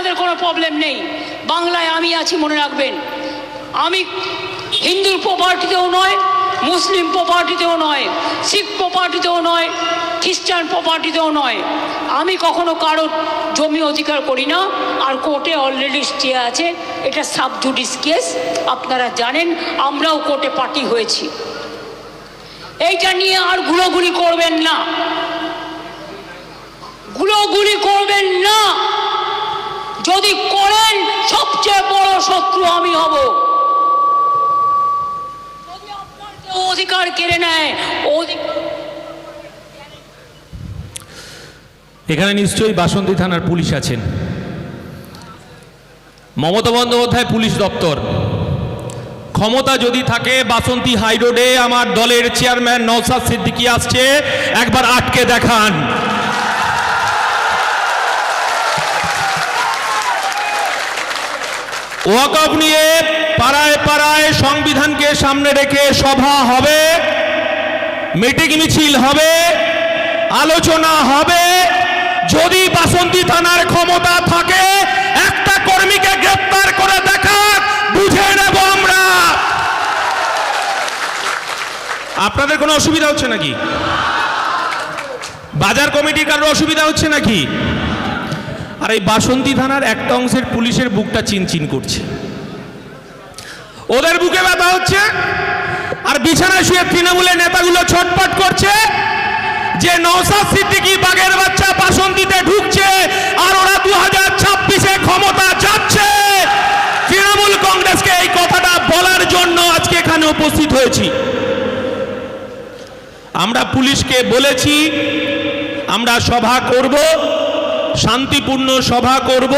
আপনাদের কোনো প্রবলেম নেই, বাংলায় আমি আছি মনে রাখবেন। আমি হিন্দুর প্রপার্টিতেও নয়, মুসলিম প্রপার্টিতেও নয়, শিখ প্রপার্টিতেও নয়, খ্রিস্টান প্রপার্টিতেও নয়। আমি কখনো কারোর জমি অধিকার করি না। আর কোর্টে অলরেডি স্টে আছে, এটা সাব জুডিস কেস, আপনারা জানেন, আমরাও কোর্টে পার্টি হয়েছি। এইটা নিয়ে আর গুলোগুলি করবেন না, গুলোগুলি করবেন না। যদি করেন সবচেয়ে বড় শত্রু আমি হব। যদি আপনার কেউ অধিকার কেড়ে নেয়, এখানে নিশ্চয়ই বাসন্তী থানার পুলিশ আছেন। মমতা বন্দ্যোপাধ্যায় পুলিশ দপ্তর, ক্ষমতা যদি থাকে বাসন্তী হাইরোডে আমার দলের চেয়ারম্যান নওশাদ সিদ্দিকী আসছে, একবার আটকে দেখান। ওয়াকফ নিয়ে পাড়ায় পাড়ায় সংবিধানকে সামনে রেখে সভা হবে, মিটিং মিছিল হবে, আলোচনা হবে। যদি বাসন্তী থানার ক্ষমতা থাকে একটা কর্মীকে গ্রেফতার করে দেখা, বুঝে নেব আমরা। আপনাদের কোনো অসুবিধা হচ্ছে নাকি? বাজার কমিটির কারোর অসুবিধা হচ্ছে নাকি? আর এই বাসন্তী থানার একটা অংশের পুলিশের বুকটা চিনচিন করছে, ওদের বুকে ব্যথা হচ্ছে। আর বিছানায় শুয়ে তৃণমূলের নেতাগুলো ছটপট করছে যে নওশাদ সিদ্দিকী বাঘের বাচ্চা বাসন্তীতে ঢুকছে আর ওরা 2026-এ ক্ষমতা যাচ্ছে। তৃণমূল কংগ্রেসকে এই কথাটা বলার জন্য আজকে এখানে উপস্থিত হয়েছি। আমরা পুলিশকে বলেছি আমরা সভা করব, শান্তিপূর্ণ সভা করব,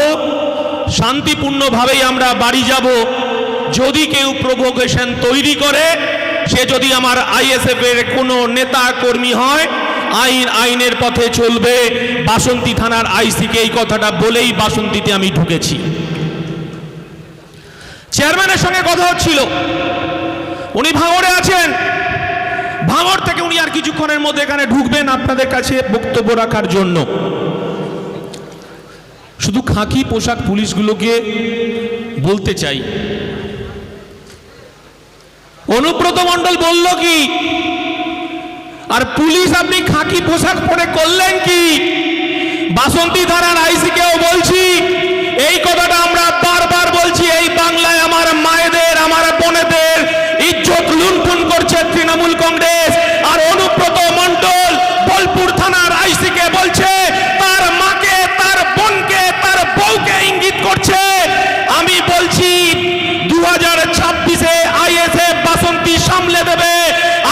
শান্তিপূর্ণভাবেই আমরা বাড়ি যাব। যদি কেউ প্রভোকেশন তৈরি করে, সে যদি আমার আইএসএফ এর কোনো নেতা কর্মী হয়, আইনের পথে চলবে। বাসন্তী থানার আইসিকে এই কথাটা বলেই বাসন্তীতে আমি ঢুকেছি। চেয়ারম্যানের সঙ্গে কথা হচ্ছিল, উনি ভাঙড়ে আছেন, ভাঙড় থেকে উনি আর কিছুক্ষণের মধ্যে এখানে ঢুকবেন আপনাদের কাছে বক্তব্য রাখার জন্য। শুধু খাকি পোশাক পুলিশগুলোকে বলতে চাই, অনুব্রত মণ্ডল বলল কি, আর পুলিশ আপনি খাকি পোশাক পরে করলেন কি? বাসন্তী থানার আইসিকেও বলছি এই কথাটা, আমরা বারবার বলছি, এই বাংলায় আমার মায়েদের, আমার বোনেদের ইজ্জত লুণ্ঠন করছে তৃণমূল কংগ্রেস। আর অনুব্রত মণ্ডল বোলপুর থানার আইসিকে বলছে তার মাকে, তার বোনকে, তার বউকে ইঙ্গিত করছে। আমি বলছি 2026-এ আইএসএফ বাসন্তী সামলে দেবে।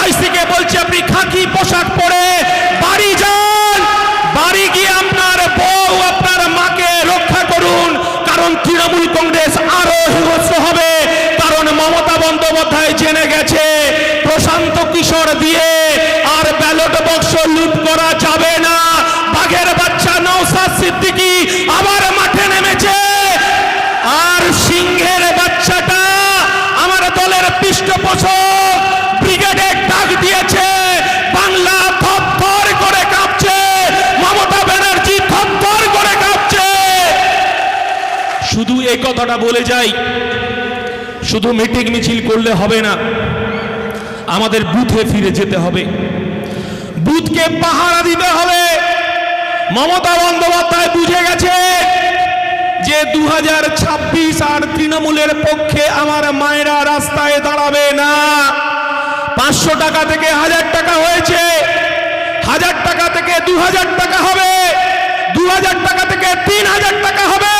আইসিকে বলছে আপনি খাকি পোশাক পরে বাড়ি যান, বাড়ি গিয়ে আপনার বউ, আপনার মাকে রক্ষা করুন। কারণ তৃণমূল কংগ্রেস আরো হিংস্র হবে। কারণ মমতা বন্দ্যোপাধ্যায় জেনে গেছে প্রশান্ত কিশোর দিয়ে আর ব্যালট বাক্স লুট করা যাবে না। বাঘের বাচ্চা নওশাদ সিদ্দিকী আবার মাঠে নেমেছে। আর সিংহের বাচ্চাটা আমার দলের পৃষ্ঠপোষক ব্রিগেডে ডাক দিয়েছে। বাংলা থরথর করে কাঁপছে, মমতা ব্যানার্জি থরথর করে কাঁপছে। শুধু এই কথাটা বলে যাই, শুধু মিটিং মিছিল করলে হবে না, আমাদের বুথে ফিরে যেতে হবে, বুথকে পাহারা দিতে হবে। মমতা বন্দ্যোপাধ্যায় বুঝে গেছে যে 2026 আর তৃণমূলের পক্ষে আমার মায়েরা রাস্তায় দাঁড়াবে না। 500 টাকা থেকে 1000 টাকা হয়েছে, 1000 টাকা থেকে 2000 টাকা হবে, 2000 টাকা থেকে 3000 টাকা হবে।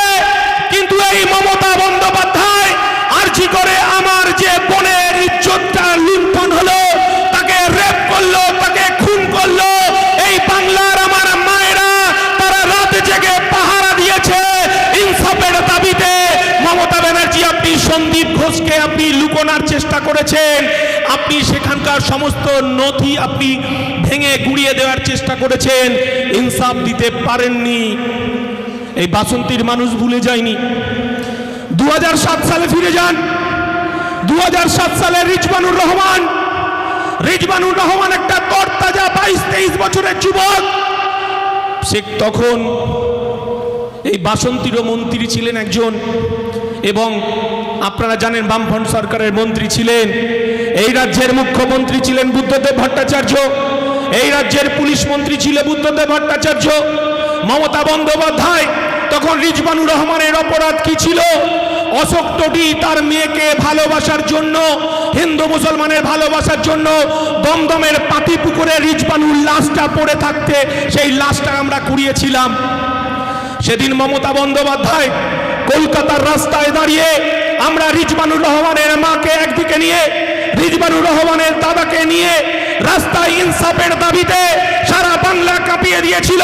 কিন্তু এই মমতা বন্দ্যোপাধ্যায় আরজি করে আমার যে বোনের ইজ্জতটা লুণ্ঠন হলো, তাকে রেপ করলো, তাকে খুন করলো, এই বাংলার আমার মায়েরা তারা রাত জেগে পাহারা দিয়েছে ইনসাফের দাবিতে। মমতা ব্যানার্জি, আপনি সন্দীপ ঘোষকে আপনি লুকোনোর চেষ্টা করেছেন, আপনি সেখানকার সমস্ত নথি আপনি ভেঙে গুড়িয়ে দেওয়ার চেষ্টা করেছেন, ইনসাফ দিতে পারেননি। এই বাসন্তীর মানুষ ভুলে যায়নি। 2007 সালে ফিরে যান। 2007 সালে রিজওয়ানুর রহমান একটা তরতাজা 22-23 বছরের যুবক। সে তখন এই বাসন্তীরও মন্ত্রী ছিলেন একজন, এবং আপনারা জানেন বামফ্রন্ট সরকারের মন্ত্রী ছিলেন। এই রাজ্যের মুখ্যমন্ত্রী ছিলেন বুদ্ধদেব ভট্টাচার্য, এই রাজ্যের পুলিশ মন্ত্রী ছিল বুদ্ধদেব ভট্টাচার্য। মমতা বন্দ্যোপাধ্যায় তখন রিজবানুর রহমানের অপরাধ কি ছিল? অশোক টোডি তার মেয়েকে ভালোবাসার জন্য, হিন্দু মুসলমানের ভালোবাসার জন্য দমদমের পাতিপুকুরে রিজবানুর লাশটা পড়ে থাকতে সেই লাশটা আমরা কুড়িয়েছিলাম। সেদিন মমতা বন্দ্যোপাধ্যায় কলকাতার রাস্তায় দাঁড়িয়ে আমরা রিজবানুর রহমানের মাকে একদিকে নিয়ে, রিজবানুর রহমানের দাদাকে নিয়ে রাস্তায় ইনসাফের দাবিতে সারা বাংলা কাঁপিয়ে দিয়েছিল।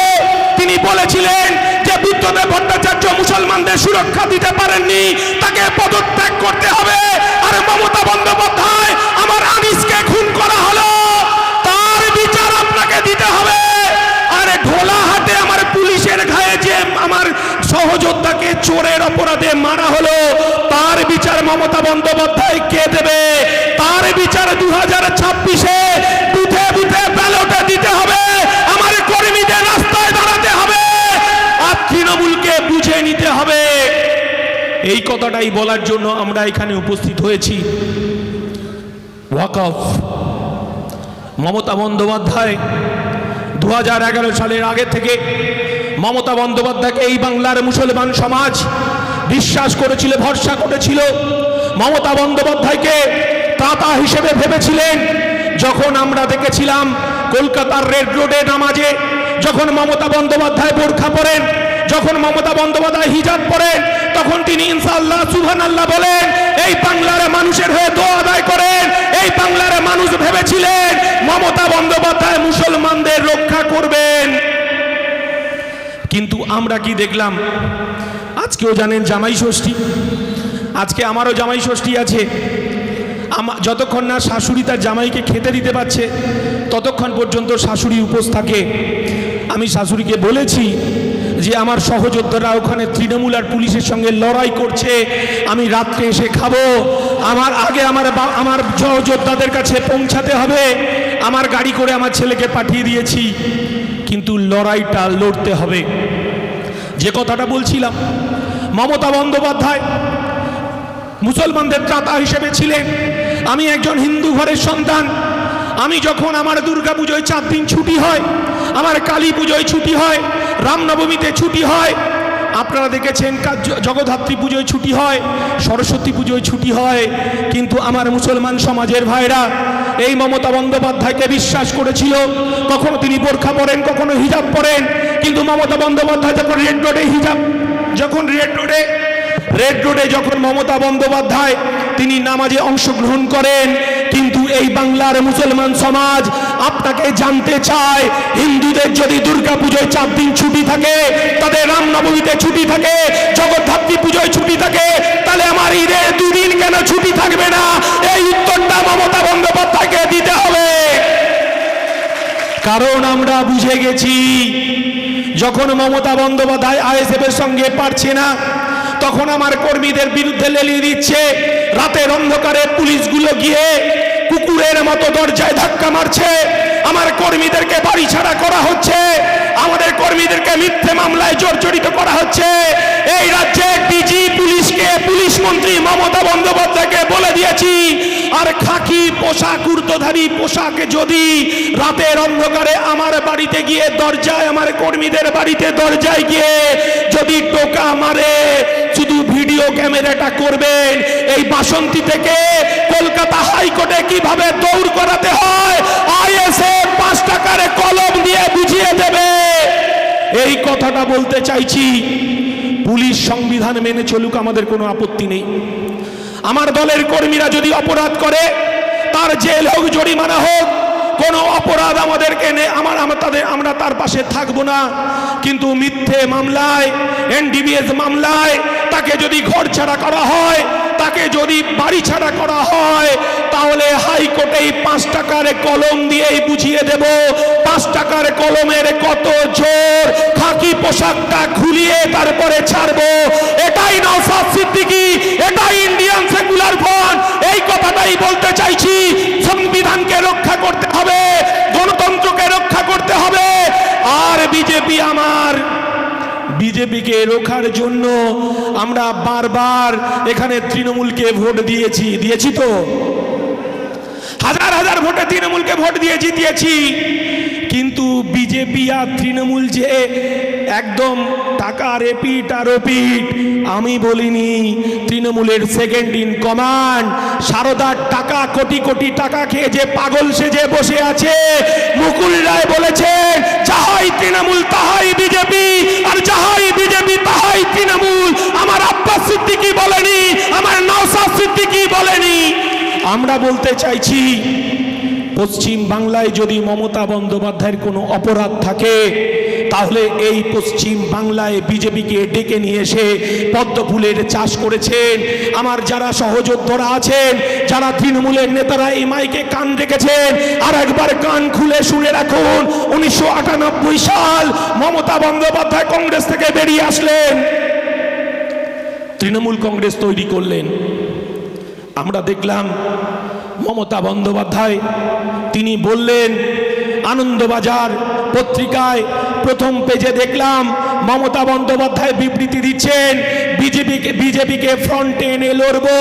তিনি বলেছিলেন যে বুদ্ধদেব ভট্টাচার্য মুসলমানদের সুরক্ষা দিতে পারেননি, তাকে পদত্যাগ করতে হবে। আর মমতা বন্দ্যোপাধ্যায়, আমার আনিসকে খুন করা হলো, তার বিচার আপনাকে দিতে হবে। আরে ঢোলাহাটে আমার পুলিশের ঘায়ে যে আমার সহযোদ্ধাকে চোরের অপরাধে মারা হলো, তার বিচার মমতা বন্দ্যোপাধ্যায় কে দেবে? তার বিচার 2026-এ বুথে বুথে ব্যালটে দিতে হবে। আমার কর্মীদের রাস্তায় দাঁড়াতে হবে, আর তৃণমূলকে বুঝে নিতে হবে। এই কথাটাই বলার জন্য আমরা এখানে উপস্থিত হয়েছি। ওয়াকফ মমতা বন্দ্যোপাধ্যায় 2011 সালের আগে থেকে মমতা বন্দ্যোপাধ্যায়কে এই বাংলার মুসলমান সমাজ বিশ্বাস করেছিল, ভরসা করেছিল। মমতা বন্দ্যোপাধ্যায়কে ত্রাতা হিসেবে ভেবেছিলেন। যখন আমরা দেখেছিলাম কলকাতার রেড রোডে নামাজে যখন মমতা বন্দ্যোপাধ্যায় বোরখা পরেন, যখন মমতা বন্দ্যোপাধ্যায় হিজাব পরেন, তখন তিনি ইনশাআল্লাহ সুবহানাল্লাহ বলেন, এই বাংলার মানুষের হয়ে দোয়া আদায় করেন। এই বাংলার মানুষ ভেবেছিলেন মমতা বন্দ্যোপাধ্যায় মুসলমানদের রক্ষা করবেন। কিন্তু আমরা কি দেখলাম? আজকেও জানেন জামাই ষষ্ঠী, আজকে আমারও জামাই ষষ্ঠী আছে। যতক্ষণ না শাশুড়ি তার জামাইকে খেতে দিতে পারছে ততক্ষণ পর্যন্ত শাশুড়ি উপোস থাকে। আমি শাশুড়িকে বলেছি যে আমার সহযোদ্ধারা ওখানে তৃণমূল আর পুলিশের সঙ্গে লড়াই করছে, আমি রাত্রে এসে খাবো, আমার আগে আমার সহযোদ্ধাদের কাছে পৌঁছাতে হবে। আমার গাড়ি করে আমার ছেলেকে পাঠিয়ে দিয়েছি, কিন্তু লড়াইটা লড়তে হবে। যে কথাটা বলছিলাম, মমতা বন্দ্যোপাধ্যায় মুসলমানদের ত্রাতা হিসেবে ছিলেন। আমি একজন হিন্দু ঘরের সন্তান। আমি যখন আমার দুর্গা পুজোয় 4 দিন ছুটি হয়, আমার কালী পুজোয় ছুটি হয়, রামনবমীতে ছুটি হয়, আপনারা দেখেছেন জগদ্ধাত্রী পুজোয় ছুটি হয়, সরস্বতী পুজোয় ছুটি হয়। কিন্তু আমার মুসলমান সমাজের ভাইরা এই মমতা বন্দ্যোপাধ্যায়কে বিশ্বাস করেছিল। কখনো তিনি বোরখা পরেন, কখনো হিজাব পরেন, কিন্তু মমতা বন্দ্যোপাধ্যায় যখন রেড রোডে হিজাব, যখন রেড রোডে যখন মমতা বন্দ্যোপাধ্যায় তিনি নামাজে অংশগ্রহণ করেন, কিন্তু এই বাংলার মুসলমান সমাজ আপনাকে জানতে চায়, হিন্দুদের যদি দুর্গা পুজোয় 4 দিন ছুটি থাকে, তাদের রামনবমীতে ছুটি থাকে, জগদ্ধাত্রী পুজোয় ছুটি থাকে, তাহলে আমার ঈদের 2 দিন কেন ছুটি থাকবে না? এই উত্তরটা মমতা বন্দ্যোপাধ্যায়কে দিতে হবে। কারণ আমরা বুঝে গেছি, যখন মমতা বন্দ্যোপাধ্যায় আইএসএফ এর সঙ্গে পারছে না, তখন আমার কর্মীদের বিরুদ্ধে লেলিয়ে দিচ্ছে। রাতের অন্ধকারে পুলিশগুলো গিয়ে কুকুরের মতো দরজায় ধাক্কা মারছে, আমার কর্মীদেরকে বাড়ি ছাড়া করা হচ্ছে, আমাদের কর্মীদেরকে মিথ্যে মামলায় জর্জরিত করা হচ্ছে। এই রাজ্যে ডিজি পুলিশকে, পুলিশ মন্ত্রী মমতা বন্দ্যোপাধ্যায়কে বলে দিয়েছি, আর খাকি পোশাক, ঊর্ধ্বধারী পোশাকে যদি রাতের অন্ধকারে আমার বাড়িতে গিয়ে দরজায়, আমার কর্মীদের বাড়িতে দরজায় গিয়ে যদি টোকা মারে, শুধু ভিডিও ক্যামেরাটা করবেন। এই বাসন্তী থেকে কলকাতা হাইকোর্টে কিভাবে দৌড় করাতে হয় আইএসএফ 5 টাকার কলম দিয়ে বুঝিয়ে দেবে। এই কথাটা বলতে চাইছি। পুলিশ সংবিধান মেনে চলুক, আমাদের কোনো আপত্তি নেই। আমার দলের কর্মীরা যদি অপরাধ করে, তার জেল হোক, জরিমানা হোক, কোনো অপরাধ আমাদেরকে আমরা তার পাশে থাকবো না। কিন্তু মিথ্যে মামলায়, এনডিবিএস মামলায় তাকে যদি ঘর ছাড়া করা হয়, তাকে যদি বাড়ি ছাড়া করা হয়, তাহলে হাইকোর্টে 5 টাকার কলম দিয়েই বুঝিয়ে দেব 5 টাকার কলমের কত জোর। খাকি পোশাকটা খুলিয়ে তারপরে ছাড়বো। এটাই নওশাদ সিদ্দিকী, এটাই ইন্ডিয়ান সেকুলার ফ্রন্ট। এই কথাটাই বলতে চাইছি। সংবিধানকে রক্ষা করতে হবে, গণতন্ত্রকে রক্ষা করতে হবে। আর বিজেপি বিজেপিকে রোখার জন্য আমরা বারবার এখানে তৃণমূলকে ভোট দিয়েছি তো হাজার হাজার ভোটে তৃণমূলকে ভোট দিয়ে জিতিয়েছি। কিন্তু বিজেপি আর তৃণমূল যে একদম টাকা রেপিট আর ওপিট আমি বলিনি। তৃণমূলের সেকেন্ড ইন কমান্ড সারদার টাকা কোটি কোটি টাকা খেয়ে যে পাগল সেজে বসে আছে মুকুল রায় বলেছেন যাহাই তৃণমূল তাহাই বিজেপি, আর যাহাই বিজেপি তাহাই তৃণমূল। আমার আব্বাস সিদ্দিকী বলেনি, আমার নওশাদ সিদ্দিকী বলেনি। আমরা বলতে চাইছি পশ্চিম বাংলায় যদি মমতা বন্দ্যোপাধ্যায়ের কোনো অপরাধ থাকে তাহলে এই পশ্চিম বাংলায় বিজেপিকে ডেকে নিয়ে এসে পদ্মফুলের চাষ করেছেন। আমার যারা সহযোদ্ধারা আছেন, যারা তৃণমূলের নেতারা এই মাইকে কান রেখেছেন, আর একবার কান খুলে শুনে রাখুন, 1998 সাল মমতা বন্দ্যোপাধ্যায় কংগ্রেস থেকে বেরিয়ে আসলেন, তৃণমূল কংগ্রেস তৈরি করলেন। আমরা দেখলাম মমতা বন্দ্যোপাধ্যায় তিনি বললেন, আনন্দবাজার পত্রিকায় প্রথম পেজে দেখলাম মমতা বন্দ্যোপাধ্যায় বিবৃতি দিচ্ছেন বিজেপিকে ফ্রন্টে এনে লড়বো।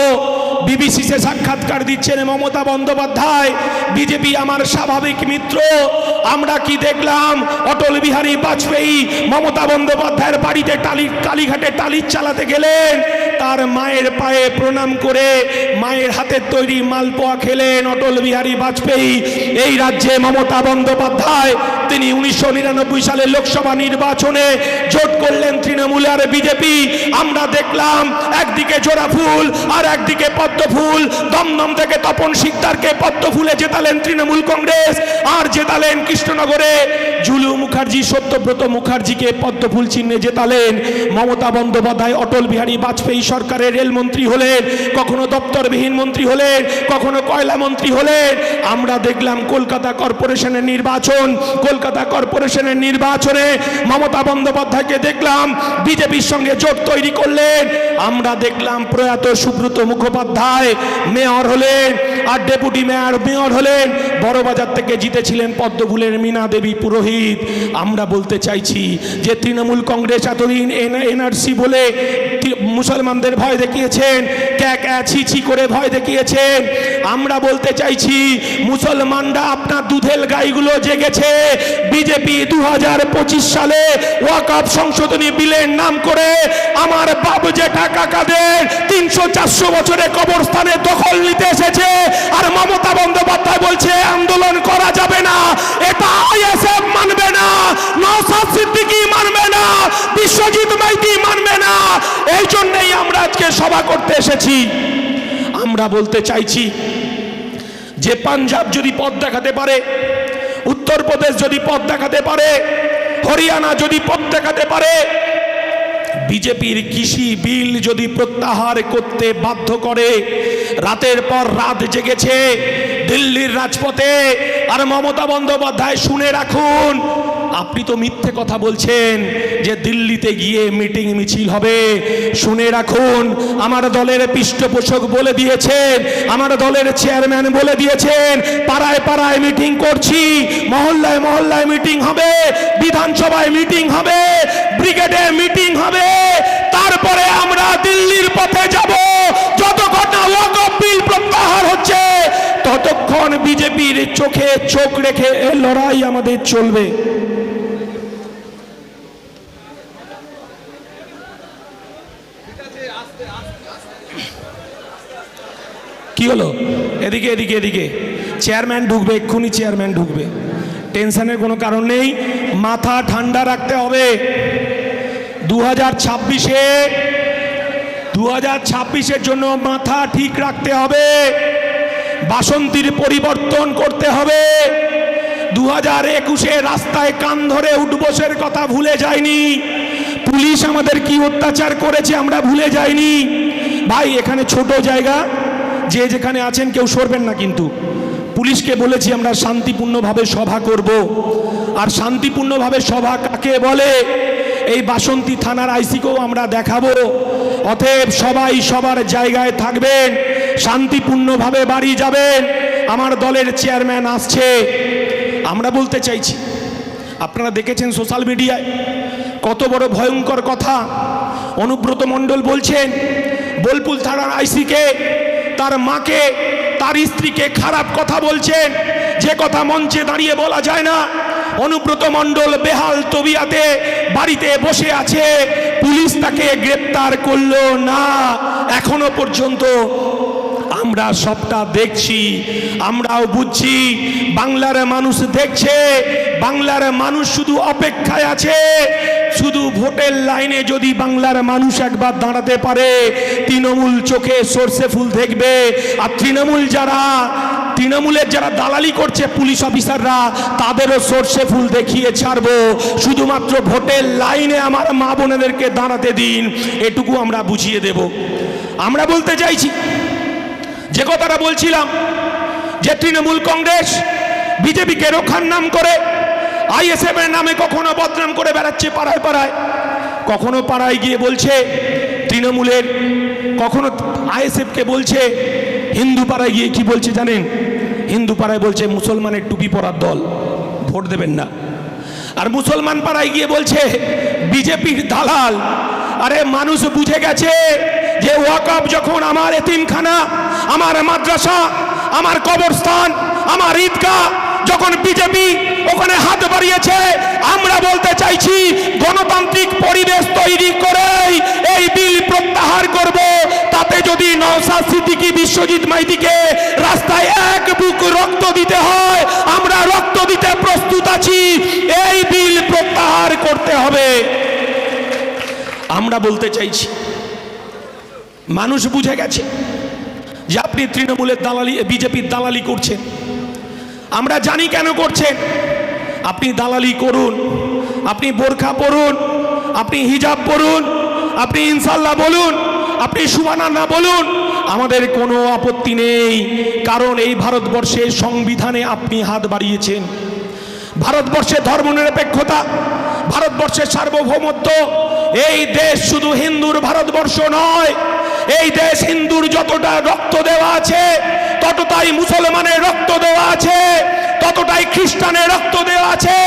বিবিসিতে সাক্ষাৎকার দিচ্ছেন মমতা বন্দ্যোপাধ্যায়, বিজেপি আমার স্বাভাবিক মিত্র। আমরা কি দেখলাম, অটল বিহারী বাজপেয়ী মমতা বন্দ্যোপাধ্যায়ের বাড়িতে কালীঘাটে টালির চালাতে গেলেন, তার মায়ের পায়ে প্রণাম করে মায়ের হাতের তৈরি মালপোয়া খেলেন অটল বিহারী বাজপেয়ী। এই রাজ্যে মমতা বন্দ্যোপাধ্যায় তিনি 1999 সালের লোকসভা নির্বাচনে জোট করলেন তৃণমূল আর বিজেপি। আমরা দেখলাম একদিকে জোড়া ফুল আর একদিকে পদ্ম ফুল। দমদম থেকে তপন শিকদারকে পদ্ম ফুলে জেতালেন তৃণমূল কংগ্রেস, আর জেতালেন কৃষ্ণনগরে জুলু মুখার্জি সত্যব্রত মুখার্জিকে পদ্ম ফুল চিহ্নে জেতালেন মমতা বন্দ্যোপাধ্যায়। অটল বিহারী বাজপেয়ী সরকারের রেলমন্ত্রী হলেন, কখনো দপ্তরবিহীন মন্ত্রী হলেন, কখনো কয়লা মন্ত্রী হলেন। আমরা দেখলাম কলকাতা কর্পোরেশনের নির্বাচনে মমতা বন্দ্যোপাধ্যায়কে দেখলাম বিজেপির সঙ্গে জোট তৈরি করলেন। আমরা দেখলাম প্রয়াত সুব্রত মুখোপাধ্যায় মেয়র হলেন, আর ডেপুটি মেয়র হলেন বড়বাজার থেকে জিতেছিলেন পদ্মফুলের মীনা দেবী পুরোহিত। আমরা বলতে চাইছি যে তৃণমূল কংগ্রেস এতদিন এনআরসি বলে মুসলমানদের ভয় দেখিয়েছেন, ছি করে ভয় দেখিয়েছেন। আমরা বলতে চাইছি মুসলমানরা আপনার দুধেল গাইগুলো জেগেছে। বিজেপি 2025 সালে ওয়াকফ সংশোধনী বিলের নাম করে আমার বাবু জেঠা কাকাদের 300-400 বছরে কবরস্থানে দখল নিতে এসেছে, আর মমতা বন্দ্যোপাধ্যায় বলছে আন্দোলন করা যাবে না। এটা আইএসএফ মানবে না, নওশাদ সিদ্দিকী মানবে না, বিশ্বজিৎ মাইতি মানবে না। এই জন্যই আমরা আজকে সভা করতে এসেছি। আমরা বলতে চাইছি যে পাঞ্জাব যদি পথ দেখাতে পারে, উত্তরপ্রদেশ যদি পথ দেখাতে পারে, হরিয়ানা যদি পথ দেখাতে পারে, বিজেপির কৃষি বিল যদি প্রত্যাহার করতে বাধ্য করে, রাতের পর রাত জেগেছে দিল্লির রাজপথে। আর মমতা বন্দ্যোপাধ্যায় শুনে রাখুন, আপনি তো মিথ্যে কথা বলছেন যে দিল্লিতে গিয়ে মিটিং মিছিল হবে। শুনে রাখুন, আমার দলের পৃষ্ঠপোষক বলে দিয়েছেন, আমার দলের চেয়ারম্যান বলে দিয়েছেন, পাড়ায় পাড়ায় মিটিং করছি, মহল্লায় মহল্লায় মিটিং হবে, বিধানসভায় মিটিং হবে, ব্রিগেডে মিটিং হবে। তারপরে আমরা দিল্লির পথে যাব। যতক্ষণ না ওয়াকফ বিল প্রত্যাহার হচ্ছে ততক্ষণ বিজেপির চোখে চোখ রেখে লড়াই আমাদের চলবে। কি হলো? এদিকে এদিকে এদিকে চেয়ারম্যান ঢুকবে, এক্ষুনি চেয়ারম্যান ঢুকবে। টেনশনের কোনো কারণ নেই, মাথা ঠান্ডা রাখতে হবে। 2026-এর জন্য মাথা ঠিক রাখতে হবে। বাসন্তীর পরিবর্তন করতে হবে। 2021-এ রাস্তায় কান ধরে উঠবোসের কথা ভুলে যায়নি। পুলিশ আমাদের কি অত্যাচার করেছে আমরা ভুলে যাইনি। ভাই এখানে ছোট জায়গা, যে যেখানে আছেন কেউ সরবেন না, কিন্তু পুলিশকে বলেছি আমরা শান্তিপূর্ণভাবে সভা করব। আর শান্তিপূর্ণভাবে সভা কাকে বলে এই বাসন্তী থানার আইসিকেও আমরা দেখাবো। অতএব সবাই সবার জায়গায় থাকবেন, শান্তিপূর্ণভাবে বাড়ি যাবেন। আমার দলের চেয়ারম্যান আসছে। আমরা বলতে চাইছি, আপনারা দেখেছেন সোশ্যাল মিডিয়ায় কত বড় ভয়ঙ্কর কথা। অনুব্রত মণ্ডল বলছেন বোলপুর থানার আইসিকে, তার মাকে, তার স্ত্রীকে খারাপ কথা বলছেন, যে কথা মঞ্চে দাঁড়িয়ে বলা যায় না। অনুব্রত মণ্ডল বেহাল তবিয়াতে বাড়িতে বসে আছে, পুলিশ তাকে গ্রেপ্তার করলো না। এখনো পর্যন্ত আমরা সবটা দেখছি, আমরাও বুঝছি, বাংলার মানুষ দেখছে, বাংলার মানুষ শুধু অপেক্ষায় আছে। শুধু ভোটের লাইনে যদি বাংলার মানুষ একবার দাঁড়াতে পারে, তৃণমূল চোখে সর্ষে ফুল দেখবে। আর তৃণমূলের যারা দালালি করছে পুলিশ অফিসাররা, তাদেরও সর্ষে ফুল দেখিয়ে ছাড়বো। শুধুমাত্র ভোটের লাইনে আমার মা বোনেদেরকে দাঁড়াতে দিন, এটুকু আমরা বুঝিয়ে দেব। আমরা বলতে চাইছি যে কথাটা বলছিলাম, যে তৃণমূল কংগ্রেস বিজেপিকে রক্ষার নাম করে আইএসএফ এর নামে কখনো বদনাম করে বেড়াচ্ছে পাড়ায় পাড়ায়, কখনো পাড়ায় গিয়ে বলছে তৃণমূলের, কখনো আইএসএফকে বলছে। হিন্দু পাড়ায় গিয়ে কি বলছে জানেন? হিন্দু পাড়ায় বলছে মুসলমানের টুপি পরার দল, ভোট দেবেন না। আর মুসলমান পাড়ায় গিয়ে বলছে বিজেপির দালাল। আরে মানুষ বুঝে গেছে যে ওয়াকফ যখন আমার এতিমখানা, আমার মাদ্রাসা, আমার কবরস্থান, আমার ঈদগাহ, যখন বিজেপি ওখানে হাত বাড়িয়েছে, আমরা বলতে চাইছি গণতান্ত্রিক পরিবেশ তৈরি করে এই বিল প্রত্যাহার করব। তাতে যদি নওশাদ সিদ্দিকী, বিশ্বজিৎ মাইতিকে রাস্তায় এক বুক রক্ত দিতে হয়, আমরা রক্ত দিতে প্রস্তুত আছি। এই বিল প্রত্যাহার করতে হবে। আমরা বলতে চাইছি মানুষ বুঝে গেছে যে আপনি তৃণমূলের দালালি, বিজেপির দালালি করছেন। আমরা জানি কেন করছেন। আপনি দালালি করুন, আপনি বোরখা পরুন, আপনি হিজাব পরুন, আপনি ইনশাল্লাহ বলুন, আপনি সুবহানাল্লাহ বলুন, আমাদের কোনো আপত্তি নেই। কারণ এই ভারতবর্ষের সংবিধানে আপনি হাত বাড়িয়েছেন। ভারতবর্ষের ধর্মনিরপেক্ষতা, ভারতবর্ষের সার্বভৌমত্ব, এই দেশ শুধু হিন্দুর ভারতবর্ষ নয়। এই দেশ হিন্দুর যতটা রক্ত দেওয়া আছে, ততটাই মুসলমানের রক্ত দেওয়া আছে, ততটাই খ্রিস্টানের রক্ত দেওয়া আছে,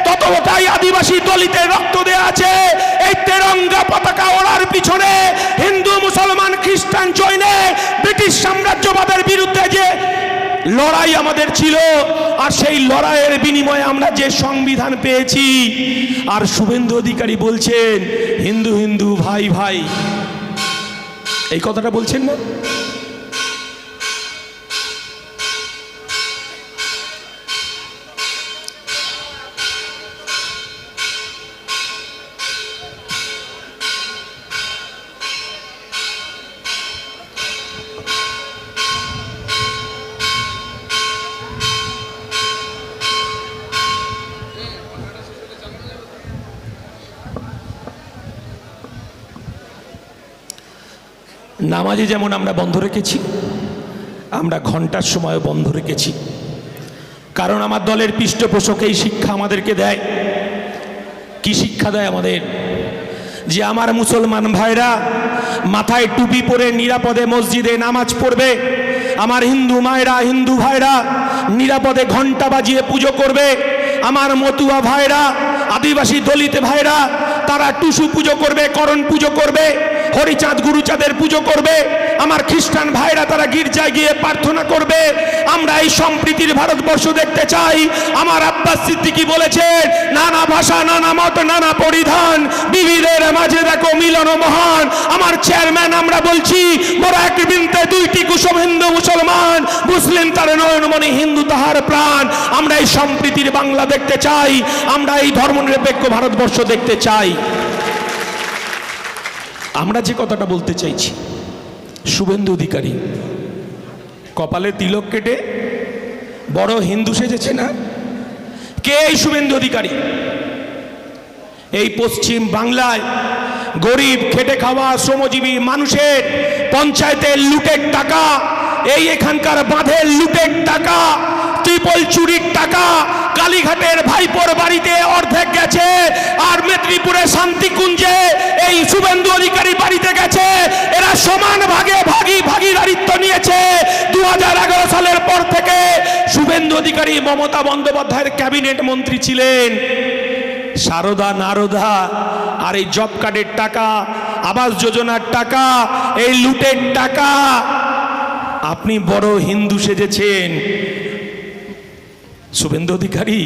ততটাই আদিবাসী দলিতের রক্ত দেওয়া আছে। এই তেরঙ্গা পতাকা ওড়ার পিছনে হিন্দু, মুসলমান, খ্রিস্টান, জৈনে ব্রিটিশ সাম্রাজ্যবাদের বিরুদ্ধে যে লড়াই আমাদের ছিল, আর সেই লড়াইয়ের বিনিময়ে আমরা যে সংবিধান পেয়েছি। আর শুভেন্দু অধিকারী বলছেন হিন্দু হিন্দু ভাই ভাই, এই কথাটা বলছেন না? নামাজে যেমন আমরা বন্ধ রেখেছি, আমরা ঘন্টার সময় বন্ধ রেখেছি। কারণ আমার দলের পৃষ্ঠপোষক এই শিক্ষা আমাদেরকে দেয়। কি শিক্ষা দেয় আমাদের? যে আমার মুসলমান ভাইরা মাথায় টুপি পরে নিরাপদে মসজিদে নামাজ পড়বে, আমার হিন্দু মায়েরা, হিন্দু ভাইরা নিরাপদে ঘন্টা বাজিয়ে পুজো করবে, আমার মতুয়া ভাইরা, আদিবাসী দলিত ভাইরা তারা টুসু পুজো করবে, করণ পুজো করবে, হরিচাঁদ গুরুচাঁদের পুজো করবে, আমার খ্রিস্টান ভাইরা তারা গির্জায় গিয়ে প্রার্থনা করবে। আমরা এই সম্প্রীতির ভারতবর্ষ দেখতে চাই। আমার আব্বাস সিদ্দিকী বলেছেন, নানা ভাষা, নানা মত, নানা পরিধান, বিবিধের মাঝে দেখো মিলন মহান। আমার চেয়ারম্যান আমরা বলছি, মোরা এক বিনতে দুইটি কুসুম, হিন্দু মুসলমান, মুসলিম তার নয়নমণি, হিন্দু তাহার প্রাণ। আমরা এই সম্প্রীতির বাংলা দেখতে চাই, আমরা এই ধর্মনিরপেক্ষ ভারতবর্ষ দেখতে চাই। আমরা যে কথাটা বলতে চাইছি, শুভেন্দু অধিকারী কপালে তিলক কেটে বড় হিন্দু সেজেছে না? কে এই শুভেন্দু অধিকারী? এই পশ্চিম বাংলায় গরিব খেটে খাওয়া শ্রমজীবী মানুষের পঞ্চায়েতের লুটের টাকা, এই এখানকার বাঁধের লুটের টাকা, ত্রিপল চুরির টাকা কালীঘাটের ভাইপোর বাড়িতে অর্ধেক গেছে, আর মেদিনীপুরে শান্তিকুঞ্জে এই শুভেন্দু অধিকারী বাড়িতে গেছে। এরা সমান ভাগে ভাগীদারিত্ব নিয়েছে। 2011 সালের পর থেকে শুভেন্দু অধিকারী মমতা বন্দ্যোপাধ্যায়ের ক্যাবিনেট মন্ত্রী ছিলেন। সারদা নারদা আর এই জব কার্ডের টাকা, আবাস যোজনার টাকা, এই লুটের টাকা, আপনি বড় হিন্দু সেজেছেন। শুভেন্দু অধিকারী,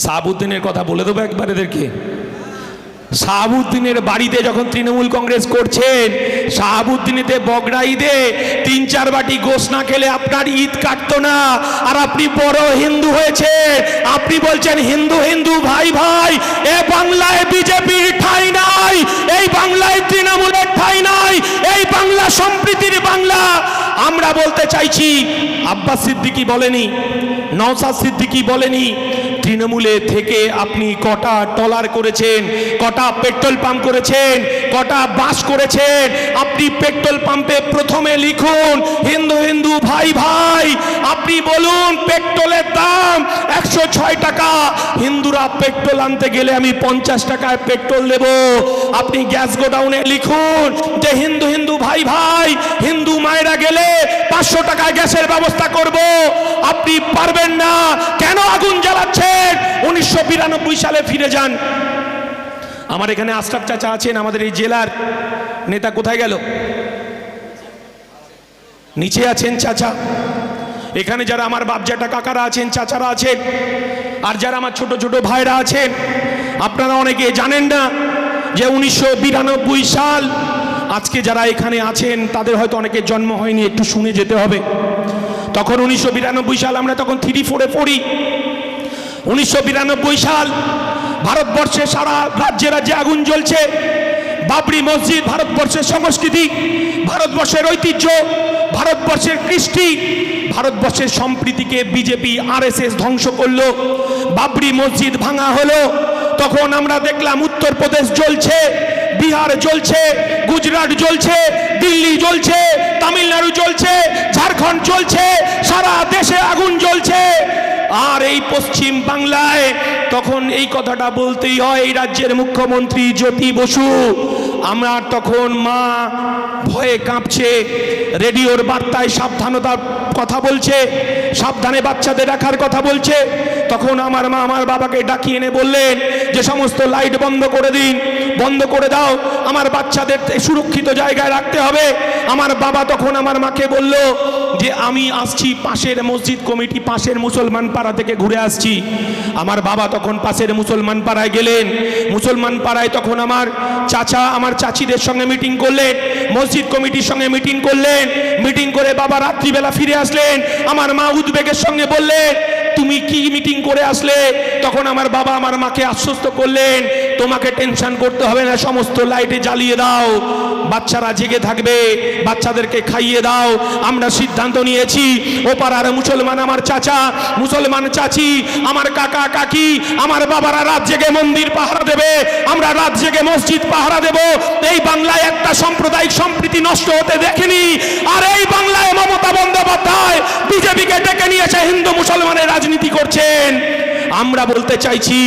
শাহাবুদ্দিনের কথা বলে দেবো একবার এদেরকে। শাহাবুদ্দিনের বাড়িতে যখন তৃণমূল কংগ্রেস করছেন, শাহাবুদ্দিনেতে বগড়া ঈদে 3-4 বাটি গোশ না খেলে আপনার ঈদ কাটতো না, আর আপনি বড় হিন্দু হয়েছে। আপনি বলছেন হিন্দু হিন্দু ভাই ভাই। এ বাংলায় বিজেপির ঠাঁই নাই, এই বাংলায় তৃণমূলের ঠাঁই নাই, এই বাংলা সম্প্রীতির বাংলা। আমরা বলতে চাইছি, আব্বাস সিদ্দিকী বলেনি, নওশাদ সিদ্দিকী বলেনি, তৃণমূলে থেকে আপনি কটা ট্রলার করেছেন, কটা পেট্রোল পাম্প করেছেন, কটা বাস করেছেন। আপনি পেট্রোল পাম্পে প্রথমে লিখুন হিন্দু হিন্দু ভাই ভাই। আপনি বলুন পেট্রোলের দাম 106 টাকা, হিন্দুরা পেট্রোল আনতে গেলে আমি 50 টাকায় পেট্রোল দেব। আপনি গ্যাস গোডাউনে লিখুন যে হিন্দু হিন্দু ভাই ভাই, হিন্দু মায়েরা গেলে 500 টাকায় গ্যাসের ব্যবস্থা করব। আপনি পারবেন না, কেন আগুন জ্বালাচ্ছেন? 1992 সালে ফিরে যান। আমার এখানে আশরাফ চাচা আছেন, আমাদের এই জেলার নেতা। কোথায় গেল? নিচে আছেন চাচা। এখানে যারা আমার বাপজাটা কাকারা আছেন, চাচারা আছেন, আর যারা আমার ছোট ছোট ভাইরা আছেন, আপনারা অনেকে জানেন না যে 1992 সাল, আজকে যারা এখানে আছেন তাদের হয়তো অনেকের জন্ম হয়নি, একটু শুনে যেতে হবে। তখন 1992 সাল, আমরা তখন 3-4-এ পড়ি। 1992 সাল, ভারতবর্ষে সারা রাজ্যে রাজ্যে আগুন জ্বলছে। বাবরি মসজিদ ভারতবর্ষের সংস্কৃতি, ভারতবর্ষের ঐতিহ্য, ভারতবর্ষের কৃষ্টি, ভারতবর্ষের সম্প্রীতিকে বিজেপি আরএসএস ধ্বংস করলো। বাবরি মসজিদ ভাঙা হলো। তখন আমরা দেখলাম উত্তরপ্রদেশ জ্বলছে, বিহার জ্বলছে, গুজরাট জ্বলছে, দিল্লি জ্বলছে, তামিলনাড়ু জ্বলছে, ঝাড়খণ্ড জ্বলছে, সারা দেশে আগুন জ্বলছে। আর এই পশ্চিম বাংলায় তখন এই কথাটা বলতেই হয়, এই রাজ্যের মুখ্যমন্ত্রী জ্যোতি বসু, আমরা তখন মা ভয়ে কাঁপছে, রেডিওর বার্তায় সাবধানতার কথা বলছে, সাবধানে বাচ্চাদের রাখার কথা বলছে। তখন আমার মা আমার বাবাকে ডাকিয়ে এনে বললেন যে সমস্ত লাইট বন্ধ করে দিন, বন্ধ করে দাও, আমার বাচ্চাদের সুরক্ষিত জায়গায় রাখতে হবে। আমার বাবা তখন আমার মাকে বলল যে আমি আসছি পাশের মসজিদ কমিটি, পাশের মুসলমান পাড়া থেকে ঘুরে আসছি। আমার বাবা তখন পাশের মুসলমান পাড়ায় গেলেন। মুসলমান পাড়ায় তখন আমার চাচা আমার চাচিদের সঙ্গে মিটিং করলেন, মসজিদ কমিটির সঙ্গে মিটিং করলেন। মিটিং করে বাবা রাত্রিবেলা ফিরে আসলেন। আমার মা উদ্বেগের সঙ্গে বললেন তুমি কি মিটিং করে আসলে? তখন আমার বাবা আমার মাকে আশ্বস্ত করলেন তোমাকে টেনশন করতে হবে না, সমস্ত লাইটে জ্বালিয়ে দাও, বাচ্চারা জেগে থাকবে, বাচ্চাদেরকে খাইয়ে দাও। আমরা সিদ্ধান্ত নিয়েছি ও পাড়ার মুসলমান আমার চাচা, মুসলমান চাচি, আমার কাকা কাকি, আমার বাবারা রাত জেগে মন্দির পাহারা দেবে, আমরা রাত জেগে মসজিদ পাহারা দেব। এই বাংলায় একটা সাম্প্রদায়িক সম্প্রীতি নষ্ট হতে দেখিনি। আর এই বাংলায় মমতা বন্দ্যোপাধ্যায় বিজেপিকে ডেকে নিয়েছে হিন্দু মুসলমানের রাজনীতি করছেন। আমরা বলতে চাইছি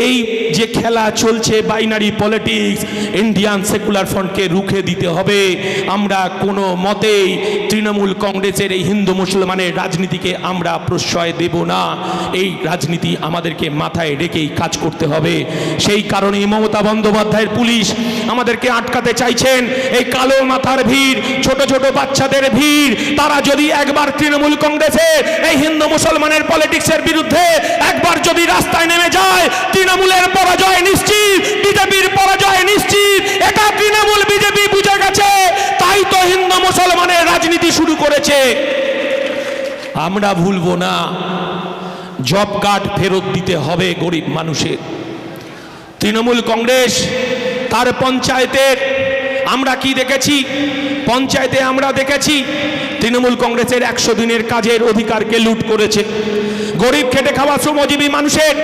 এই যে খেলা চলছে বাইনারি পলিটিক্স, ইন্ডিয়ান সেকুলার ফ্রন্টকে রুখে দিতে হবে। আমরা কোনো মতেই তৃণমূল কংগ্রেসের এই হিন্দু মুসলমানের রাজনীতিকে আমরা প্রশ্রয় দেব না। এই রাজনীতি আমাদেরকে মাথায় রেখেই কাজ করতে হবে। সেই কারণেই মমতা বন্দ্যোপাধ্যায়ের পুলিশ আমাদেরকে আটকাতে চাইছেন। এই কালো মাথার ভিড়, ছোট ছোট বাচ্চাদের ভিড়, তারা যদি একবার তৃণমূল কংগ্রেসের এই হিন্দু মুসলমানের পলিটিক্সের বিরুদ্ধে একবার যদি রাস্তায় নেমে যায়, তৃণমূলের পরাজয় নিশ্চিত, বিজেপির পরাজয় নিশ্চিত। এটা তৃণমূল বিজেপি বুঝে গেছে, তাই তো হিন্দু মুসলমানের রাজনীতি শুরু করেছে। আমরা ভুলবো না, জব কার্ড ফেরত দিতে হবে গরিব মানুষের। তৃণমূল কংগ্রেস তার পঞ্চায়েতের আমরা কি দেখেছি? পঞ্চায়েতে আমরা দেখেছি তৃণমূল কংগ্রেসের 100 দিনের কাজের অধিকারকে লুট করেছে। গরিব খেটে খাওয়া শ্রমজীবী মানুষের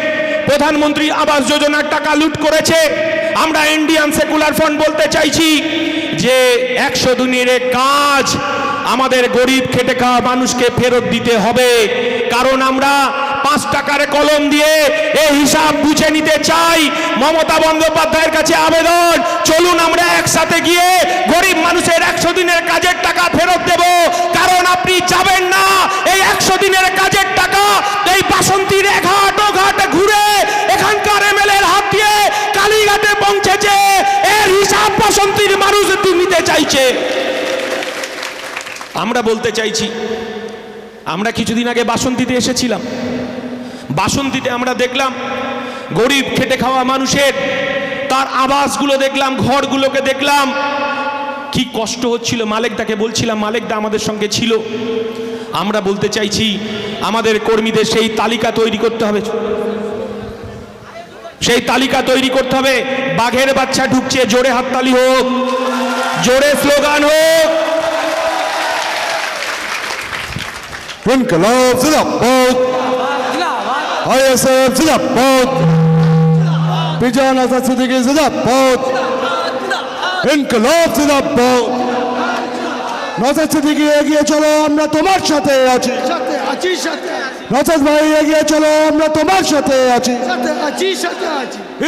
প্রধানমন্ত্রী আবাস যোজনার টাকা লুট করেছে। আমরা ইন্ডিয়ান সেকুলার ফ্রন্ট বলতে চাইছি যে 100 দিনের কাজ আমাদের গরিব খেটে খাওয়া মানুষকে ফেরত দিতে হবে। কারণ আমরা 5 টাকার কলম দিয়ে এই হিসাব বুঝে নিতে চাই। মমতা বন্দ্যোপাধ্যায়ের কাছে আবেদন, চলুন আমরা একসাথে গিয়ে গরিব মানুষের 100 দিনের কাজের টাকা ফেরত দেব। কারণ আপনি যাবেন না এই 100 দিনের কাজের টাকা এই বাসন্তীর ঘাট ঘুরে আমরা বলতে চাইছি, আমরা কিছুদিন আগে বাসন্তীতে এসেছিলাম। বাসন্তীতে আমরা দেখলাম গরিব খেটে খাওয়া মানুষের তার আবাসগুলো দেখলাম, ঘরগুলোকে দেখলাম, কি কষ্ট হচ্ছিল। মালেকদাকে বলছিলাম, মালেকদা আমাদের সঙ্গে ছিল। আমরা বলতে চাইছি আমাদের কর্মীদের সেই তালিকা তৈরি করতে হবে, সেই তালিকা তৈরি করতে হবে। বাঘের বাচ্চা ঢুকছে, জোরে হাততালি হোক, জোরে স্লোগান হোক। ইনকলাব জিন্দাবাদ, আইএসএফ জিন্দাবাদ, বিজন আজাদ সিদ্দিকী জিন্দাবাদ, ইনকলাব জিন্দাবাদ। নওশাদ সিদ্দিকী এগিয়ে চলো, আমরা তোমার সাথে আছি। নওশাদ ভাই এগিয়ে চলো, আমরা তোমার সাথে আছি।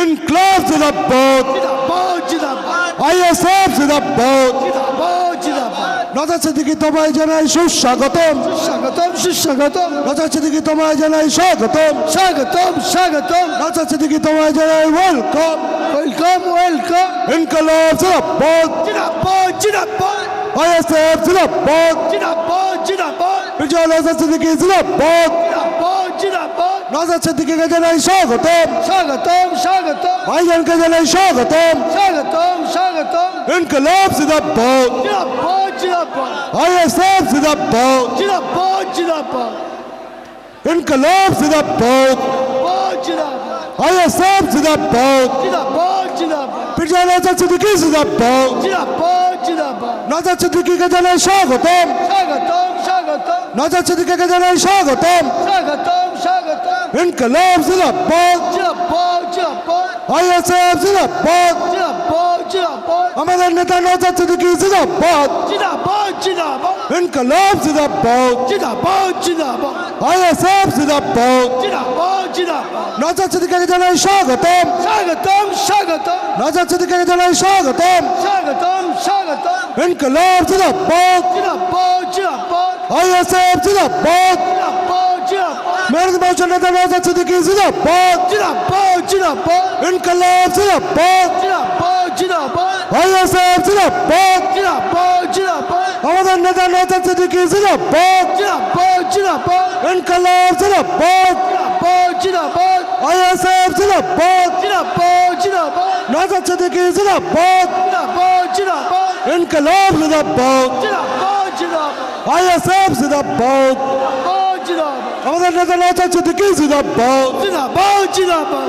ইনকলাব জিন্দাবাদ, আইএসএফ জিন্দাবাদ। নওশাদ সিদ্দিকী তোমায় জানাই সুস্বাগতম, সুস্বাগতম। নওশাদ সিদ্দিকী তোমায় জানাই স্বাগতম, স্বাগতম, স্বাগতম। নওশাদ সিদ্দিকী তোমায় জানাই ওয়েলকাম, ওয়েলকাম, ওয়েলকাম। ইনকলাব জিন্দাবাদ, জিন্দাবাদ, জিন্দাবাদ। আইএসএফ জিন্দাবাদ, জিন্দাবাদ, জিন্দাবাদ। বিজয় নওশাদ সিদ্দিকী জিন্দাবাদ, জিন্দাবাদ, জিন্দাবাদ। নওশাদ সিদ্দিকীকে জানাই স্বাগতম, স্বাগতম, স্বাগতম। ভাইজানকে জানাই স্বাগতম, স্বাগতম, স্বাগতম। ইনকলাব জিন্দাবাদ, জিন্দাবাদ, জিন্দাবাদ। আইএসএফ জিন্দাবাদ, জিন্দাবাদ, জিন্দাবাদ। ইনকলাব জিন্দাবাদ, জিন্দাবাদ। আইএসএফ জিন্দাবাদ, জিন্দাবাদ, জিন্দাবাদ। বিজয় নওশাদ সিদ্দিকী জিন্দাবাদ, জিন্দাবাদ, জিন্দাবাদ। নওশাদ সিদ্দিকীকে জানাই স্বাগতম, স্বাগতম, স্বাগতম। নওশাদ সিদ্দিকীকে জানাই স্বাগতম, স্বাগতম, স্বাগতম। ইনকলাব জিন্দাবাদ, জিন্দাবাদ, জিন্দাবাদ। আইএসএফ জিন্দাবাদ, জিন্দাবাদ, জিন্দাবাদ। আমাদের নেতা নওশাদ সিদ্দিকী জিন্দাবাদ, জিন্দাবাদ, জিন্দাবাদ। ইনকলাব জিন্দাবাদ, জিন্দাবাদ, জিন্দাবাদ। আইএসএফ জিন্দাবাদ, জিন্দাবাদ, জিন্দাবাদ। নওশাদ সিদ্দিকীকে জানাই স্বাগতম, স্বাগতম, স্বাগতম। নওশাদ সিদ্দিকীকে জানাই স্বাগতম, স্বাগতম, স্বাগতম। ইনকলাব জিন্দাবাদ, জিন্দাবাদ, জিন্দাবাদ। আইএসএফ জিন্দাবাদ, জিন্দাবাদ, জিন্দাবাদ। মেরুদ মোর্চার নেতা নওশাদ সিদ্দিকী জিন্দাবাদ, জিন্দাবাদ, জিন্দাবাদ। ইনকলাব জিন্দাবাদ, জিন্দাবাদ, জিন্দাবাদ। আইএসএফ জিন্দাবাদ, জিন্দাবাদ, জিন্দাবাদ। আমাদের নেতা নওশাদ সিদ্দিকী জিন্দাবাদ, জিন্দাবাদ, জিন্দাবাদ। ইনকলাব জিন্দাবাদ, জিন্দাবাদ, জিন্দাবাদ। আইএসএফ জিন্দাবাদ, জিন্দাবাদ, জিন্দাবাদ। নওশাদ সিদ্দিকী জিন্দাবাদ, জিন্দাবাদ, জিন্দাবাদ। ইনকলাব জিন্দাবাদ, জিন্দাবাদ, জিন্দাবাদ। আইএসএফ জিন্দাবাদ, জিন্দাবাদ, জিন্দাবাদ। আমাদের নেতা নওশাদ সিদ্দিকী জিন্দাবাদ, জিন্দাবাদ, জিন্দাবাদ।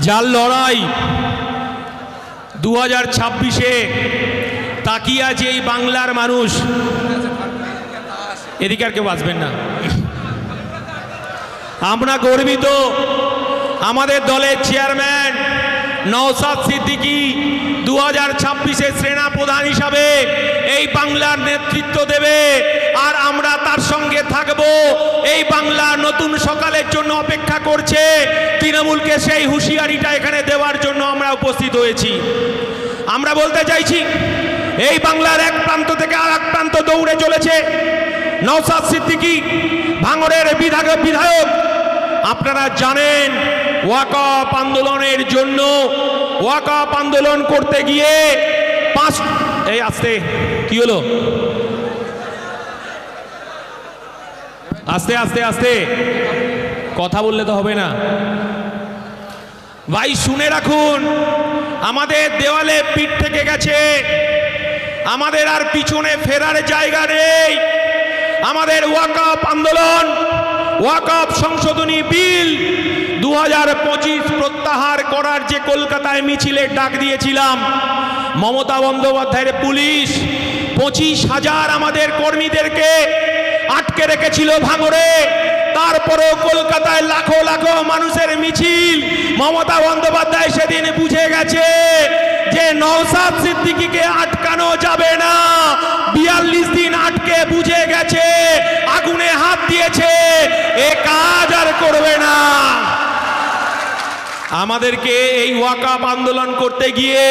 যার লড়াই 2026-এ তাকিয়ে আছে এই বাংলার মানুষ। এদিকে আর কেউ বাঁচবেন না। আমরা গর্বিত, আমাদের দলের চেয়ারম্যান নওশাদ সিদ্দিকী 2026-এ সেনা প্রধান হিসাবে এই বাংলার নেতৃত্ব দেবে, আর আমরা তার সঙ্গে থাকব। এই বাংলা নতুন সকালের জন্য অপেক্ষা করছে। তৃণমূলকে সেই হুঁশিয়ারিটা এখানে দেওয়ার জন্য আমরা উপস্থিত হয়েছি। আমরা বলতে চাইছি, এই বাংলার এক প্রান্ত থেকে আর এক প্রান্ত দৌড়ে চলেছে নওশাদ সিদ্দিকী, ভাঙড়ের বিধায়ক। আপনারা জানেন, ওয়াকফ আন্দোলনের জন্য ওয়াকফ আন্দোলন করতে গিয়ে এই আস্তে কি হলো, আস্তে আস্তে আস্তে কথা বললে তো হবে না ভাই। শুনে রাখুন, আমাদের দেওয়ালে পিঠ থেকে গেছে, আমাদের আর পিছনে ফেরার জায়গা নেই। আমাদের ওয়াকফ আন্দোলন, ওয়াকফ সংশোধনী বিল 2025 প্রত্যাহার করার যে কলকাতায় মিছিলের ডাক দিয়েছিলাম, মমতা বন্দ্যোপাধ্যায়ের পুলিশ 25,000 আমাদের কর্মীদেরকে আটকে রেখেছিল ভাঙড়ে। তারপরেও কলকাতায় লাখো লাখো মানুষের মিছিল। মমতা বন্দ্যোপাধ্যায় সেদিন বুঝে গেছে যে নওশাদ সিদ্দিকীকে আটকানো যাবে না। 42 দিন আটকে বুঝে গেছে, আগুনে হাত দিয়েছে, এ কাজ আর করবে না। আমাদেরকে এই ওয়াকাফ আন্দোলন করতে গিয়ে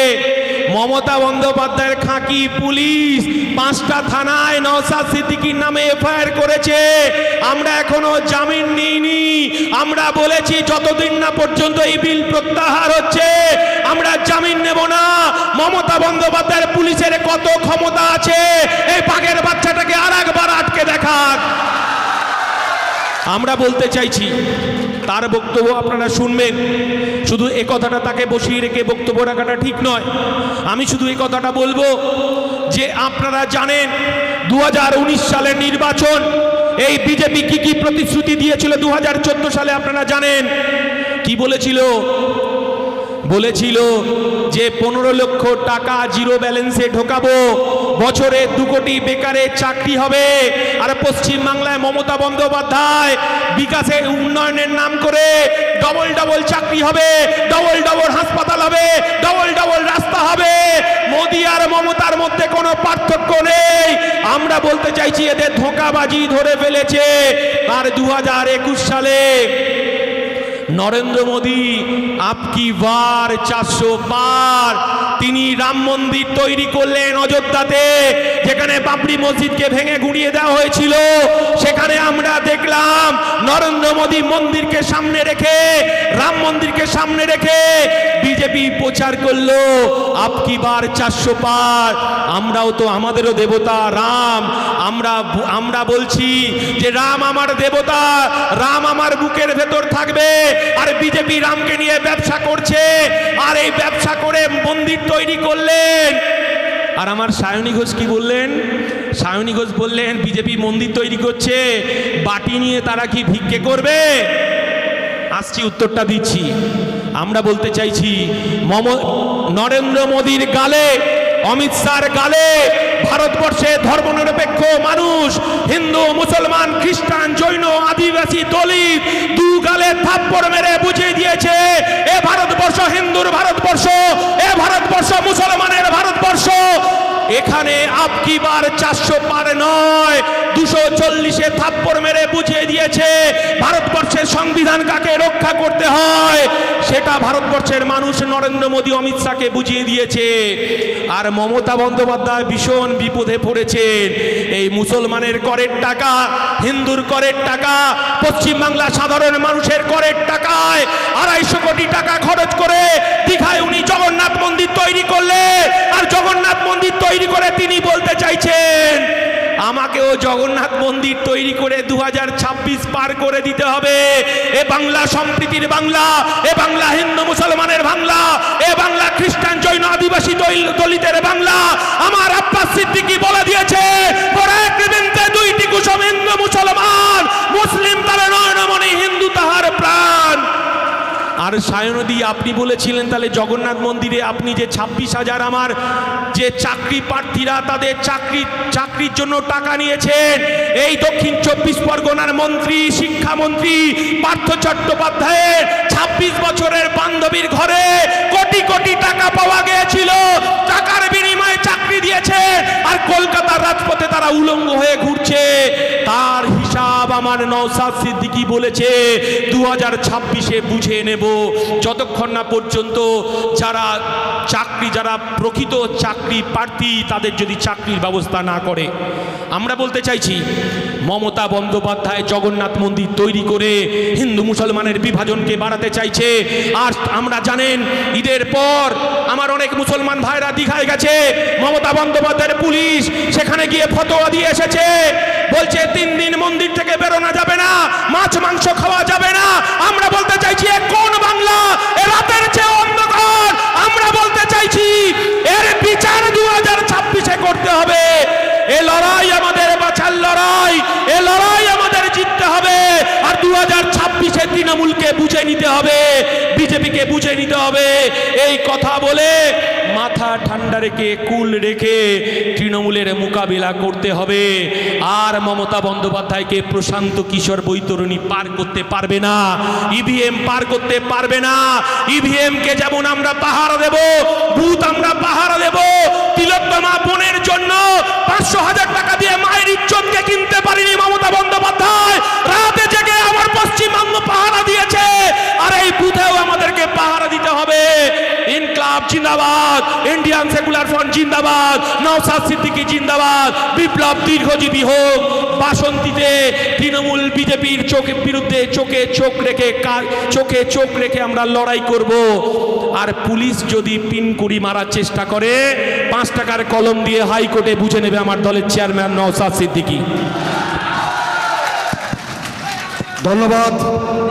মমতা বন্দ্যোপাধ্যায়ের খাঁকি পুলিশ 5টা থানায় নওশাদ সিদ্দিকীর নামে এফআইআর করেছে। আমরা এখনো জামিন নিইনি। আমরা বলেছি যতদিন না পর্যন্ত এই বিল প্রত্যাহার হচ্ছে আমরা জামিন নেব না। মমতা বন্দ্যোপাধ্যায়ের পুলিশের কত ক্ষমতা আছে এই বাঘের বাচ্চাটাকে আরেকবার আটকে দেখাক। আমরা বলতে চাইছি, তার বক্তব্য আপনারা শুনবেন, শুধু এ কথাটা তাকে বসিয়ে রেখে বক্তব্য রাখাটা ঠিক নয়। আমি শুধু এই কথাটা বলবো যে আপনারা জানেন 2019 সালের নির্বাচন, এই বিজেপি কি কি প্রতিশ্রুতি দিয়েছিল 2014 সালে আপনারা জানেন। কি বলেছিল যে 15 লক্ষ টাকা জিরো ব্যালেন্সে ঢোকাবো, বছরে 2 কোটি বেকারের চাকরি হবে। আর পশ্চিম বাংলায় মমতা বন্দ্যোপাধ্যায় বিকাশে উন্নয়নের নাম করে ডবল চাকরি হবে, ডবল হাসপাতাল হবে, ডবল রাস্তা হবে। মোদি আর মমতার মধ্যে কোনো পার্থক্য নেই। আমরা বলতে চাইছি এদের ধোঁকাবাজি ধরে ফেলেছে। আর 2021 সালে নরেন্দ্র মোদী আপকি বার 400 পার, তিনি রাম মন্দির তৈরি করলেন অযোধ্যাতে, যেখানে বাবরি মসজিদকে ভেঙে গুঁড়িয়ে দেওয়া হয়েছিল। সেখানে আমরা দেখলাম নরেন্দ্র মোদী মন্দিরকে সামনে রেখে, রাম মন্দিরকে সামনে রেখে বিজেপি প্রচার করলো আপকি বার 400 পার। আমরাও তো, আমাদেরও দেবতা রাম। আমরা বলছি যে রাম আমার দেবতা, রাম আমার বুকের ভেতর থাকবে। আর বিজেপি রামকে নিয়ে ব্যবসা করছে, আর এই ব্যবসা করে মন্দির তৈরি করলেন। আর আমার সায়নী ঘোষ কি বললেন? সায়নী ঘোষ বললেন বিজেপি মন্দির তৈরি করছে, বাটি নিয়ে তারা কি ভিক্ষে করবে? আসছি, উত্তরটা দিচ্ছি। আমরা বলতে চাইছি নরেন্দ্র মোদীর গালে, অমিত শাহর গালে ভারতবর্ষে ধর্মনিরপেক্ষ মানুষ, হিন্দু, মুসলমান, খ্রিস্টান, জৈন, আদিবাসী, দলিত, 2 গালে থাপ্পড় মেরে বুঝিয়ে দিয়েছে এ ভারতবর্ষ হিন্দুর ভারতবর্ষ, এ ভারতবর্ষ মুসলমানের ভারতবর্ষ। এখানে আপকি বার 400 পার নয়, 240-এ থাপ্পড় মেরে বুঝিয়ে দিয়েছে ভারতবর্ষের সংবিধান কাকে রক্ষা করতে হয় সেটা ভারতবর্ষের মানুষ নরেন্দ্র মোদী, অমিত শাহকে বুঝিয়ে দিয়েছে। আর মমতা বন্দ্যোপাধ্যায় ভীষণ বিপদে পড়েছেন। এই মুসলমানের করের টাকা, হিন্দুর করের টাকা, পশ্চিমবাংলা সাধারণ মানুষের করের টাকায় 250 কোটি টাকা খরচ করে দীঘায় উনি জগন্নাথ মন্দির তৈরি করলেন। আর জগন্নাথ মন্দির তৈরি করে তিনি বলতে চাইছেন আমাকেও জগন্নাথ মন্দির তৈরি করে 2026 পার করে দিতে হবে। এ বাংলা সম্প্রীতির বাংলা, এ বাংলা হিন্দু মুসলমানের বাংলা, এ বাংলা খ্রিস্টান, জৈন, আদিবাসী, দলিতের বাংলা। আমার আব্বাস সিদ্দিকী বলে দিয়েছে, দুইটি কুসুম, হিন্দু মুসলমান, মুসলিম তার নয়নমণি, হিন্দু তাহার প্রাণ। আর সায়নদী আপনি বলেছিলেন তাহলে জগন্নাথ মন্দিরে আপনি যে 26,000 আমার যে চাকরি প্রার্থীরা তাদের চাকরির জন্য টাকা নিয়েছেন, এই দক্ষিণ 24 পরগনার মন্ত্রী, শিক্ষামন্ত্রী পার্থ চট্টোপাধ্যায়ের 26 বছরের বান্ধবীর ঘরে কোটি কোটি টাকা পাওয়া গিয়েছিল, টাকার বিনিময়ে চাকরি দিয়েছে। আর কলকাতার রাজপথে তারা উলঙ্গ হয়ে ঘুরছে। তার হিসাব আমার নওশাদ সিদ্দিকী বলেছে 2026-এ বুঝে নেব। যতক্ষণ না পর্যন্ত যারা প্রকৃত চাকরি প্রার্থী তাদের যদি চাকরির ব্যবস্থা না করে। আমরা বলতে চাইছি মমতা বন্দ্যোপাধ্যায় জগন্নাথ মন্দির তৈরি করে হিন্দু মুসলমানের বিভাজনকে বাড়াতে চাইছে। আর আমরা জানেন ঈদের পর আমার অনেক মুসলমান ভাইরা দীঘায় গেছে, মমতা বন্দ্যোপাধ্যায়ের পুলিশ সেখানে গিয়ে ফতোয়া দিয়ে এসেছে, বলছে 3 দিন মন্দির থেকে বেরোনো যাবে না, মাছ মাংস খাওয়া যাবে না। আমরা বলতে চাইছি এ কোন বাংলা? এ রাতের চেয়ে অন্ধকার। আমরা বলতে চাইছি এর বিচার 2026-এ করতে হবে। এ লড়াই আমাদের বাঁচার লড়াই, এ লড়াই আমাদের জিততে হবে। আর 2026-এ তৃণমূলকে বুঝে নিতে হবে, বিজেপিকে বুঝে নিতে হবে। এই কথা বলে মাথা ঠান্ডা রেখে, কুল রেখে তৃণমূলের মোকাবিলা করতে হবে। আর মমতা বন্দ্যোপাধ্যায়কে প্রশান্ত কিশোর বৈতরণী পার করতে পারবে না, ইভিএম পার করতে পারবে না। ইভিএমকে যেমন আমরা পাহারা দেব, বুথ আমরা পাহারা দেব। তিলোত্তমা বোনের জন্য 500,000 টাকা দিয়ে মায়ের ইজ্জতকে কিনতে পারিনি মমতা বন্দ্যোপাধ্যায়। রাতে জেগে আমার পশ্চিমবঙ্গ পাহারা দিয়েছে, আর এই বুথেও আমাদেরকে পাহারা জিন্দাবাদ, ইন্ডিয়ান সেকুলার ফ্রন্ট জিন্দাবাদ, নওশাদ সিদ্দিকী জিন্দাবাদ। বিপ্লব দীর্ঘজীবী হোক। বাসন্তীতে তৃণমূল বিজেপির বিরুদ্ধে চোখে চোখ রেখে আমরা লড়াই করব। আর পুলিশ যদি পিনকুড়ি মারার চেষ্টা করে 5 টাকার কলম দিয়ে হাইকোর্টে বুঝে নেবে আমার দলের চেয়ারম্যান নওশাদ সিদ্দিকী। ধন্যবাদ।